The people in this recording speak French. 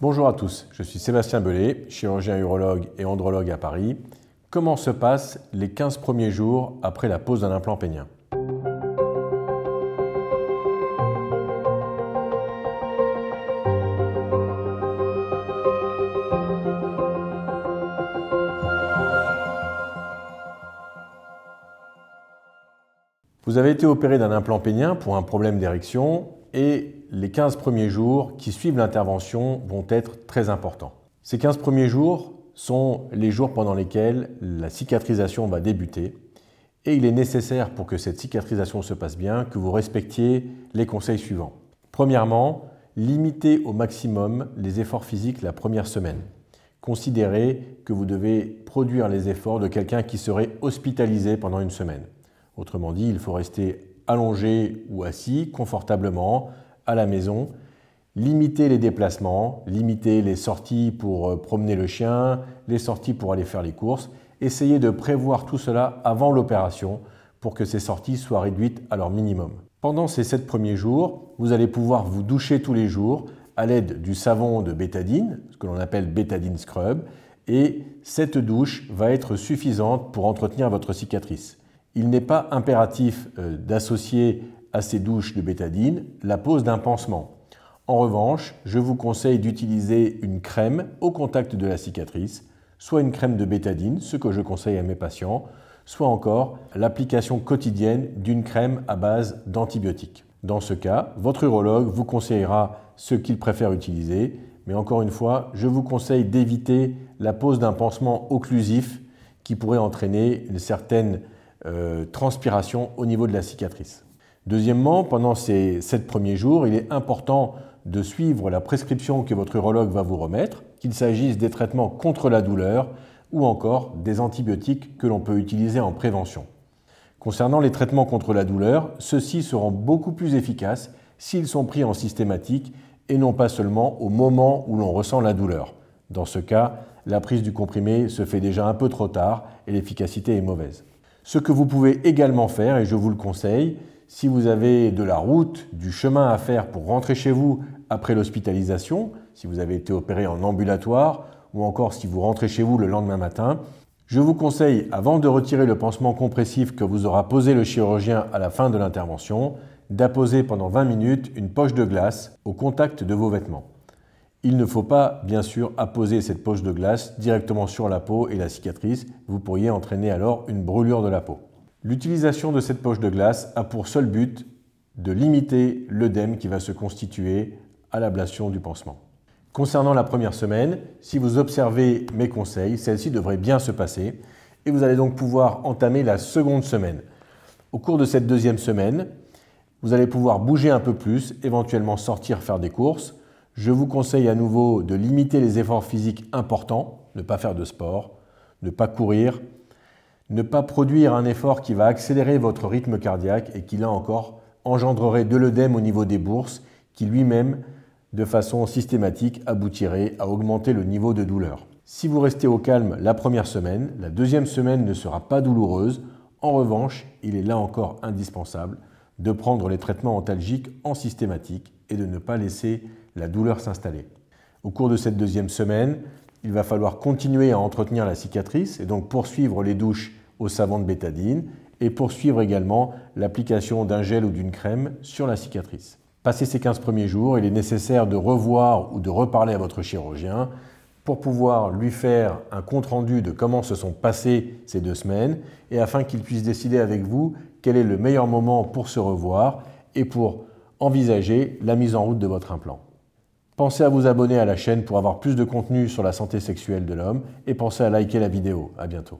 Bonjour à tous, je suis Sébastien Bellet, chirurgien urologue et andrologue à Paris. Comment se passent les 15 premiers jours après la pose d'un implant pénien? Vous avez été opéré d'un implant pénien pour un problème d'érection et les 15 premiers jours qui suivent l'intervention vont être très importants. Ces 15 premiers jours sont les jours pendant lesquels la cicatrisation va débuter et il est nécessaire pour que cette cicatrisation se passe bien que vous respectiez les conseils suivants. Premièrement, limitez au maximum les efforts physiques la première semaine. Considérez que vous devez produire les efforts de quelqu'un qui serait hospitalisé pendant une semaine. Autrement dit, il faut rester allongé ou assis confortablement à la maison, limiter les déplacements, limiter les sorties pour promener le chien, les sorties pour aller faire les courses. Essayez de prévoir tout cela avant l'opération pour que ces sorties soient réduites à leur minimum. Pendant ces 7 premiers jours, vous allez pouvoir vous doucher tous les jours à l'aide du savon de bétadine, ce que l'on appelle bétadine scrub, et cette douche va être suffisante pour entretenir votre cicatrice. Il n'est pas impératif d'associer à ces douches de bétadine la pose d'un pansement. En revanche, je vous conseille d'utiliser une crème au contact de la cicatrice, soit une crème de bétadine, ce que je conseille à mes patients, soit encore l'application quotidienne d'une crème à base d'antibiotiques. Dans ce cas, votre urologue vous conseillera ce qu'il préfère utiliser, mais encore une fois, je vous conseille d'éviter la pose d'un pansement occlusif qui pourrait entraîner une certaine transpiration au niveau de la cicatrice. Deuxièmement, pendant ces 7 premiers jours, il est important de suivre la prescription que votre urologue va vous remettre, qu'il s'agisse des traitements contre la douleur ou encore des antibiotiques que l'on peut utiliser en prévention. Concernant les traitements contre la douleur, ceux-ci seront beaucoup plus efficaces s'ils sont pris en systématique et non pas seulement au moment où l'on ressent la douleur. Dans ce cas, la prise du comprimé se fait déjà un peu trop tard et l'efficacité est mauvaise. Ce que vous pouvez également faire, et je vous le conseille, si vous avez de la route, du chemin à faire pour rentrer chez vous après l'hospitalisation, si vous avez été opéré en ambulatoire ou encore si vous rentrez chez vous le lendemain matin, je vous conseille, avant de retirer le pansement compressif que vous aura posé le chirurgien à la fin de l'intervention, d'apposer pendant 20 minutes une poche de glace au contact de vos vêtements. Il ne faut pas, bien sûr, apposer cette poche de glace directement sur la peau et la cicatrice. Vous pourriez entraîner alors une brûlure de la peau. L'utilisation de cette poche de glace a pour seul but de limiter l'œdème qui va se constituer à l'ablation du pansement. Concernant la première semaine, si vous observez mes conseils, celle-ci devrait bien se passer et vous allez donc pouvoir entamer la seconde semaine. Au cours de cette deuxième semaine, vous allez pouvoir bouger un peu plus, éventuellement sortir faire des courses. Je vous conseille à nouveau de limiter les efforts physiques importants, ne pas faire de sport, ne pas courir, ne pas produire un effort qui va accélérer votre rythme cardiaque et qui là encore engendrerait de l'œdème au niveau des bourses qui lui-même, de façon systématique, aboutirait à augmenter le niveau de douleur. Si vous restez au calme la première semaine, la deuxième semaine ne sera pas douloureuse. En revanche, il est là encore indispensable de prendre les traitements antalgiques en systématique et de ne pas laisser la douleur s'installer. Au cours de cette deuxième semaine, il va falloir continuer à entretenir la cicatrice et donc poursuivre les douches au savon de bétadine et poursuivre également l'application d'un gel ou d'une crème sur la cicatrice. Passé ces 15 premiers jours, il est nécessaire de revoir ou de reparler à votre chirurgien pour pouvoir lui faire un compte-rendu de comment se sont passées ces 2 semaines et afin qu'il puisse décider avec vous quel est le meilleur moment pour se revoir et pour envisager la mise en route de votre implant. Pensez à vous abonner à la chaîne pour avoir plus de contenu sur la santé sexuelle de l'homme et pensez à liker la vidéo. À bientôt.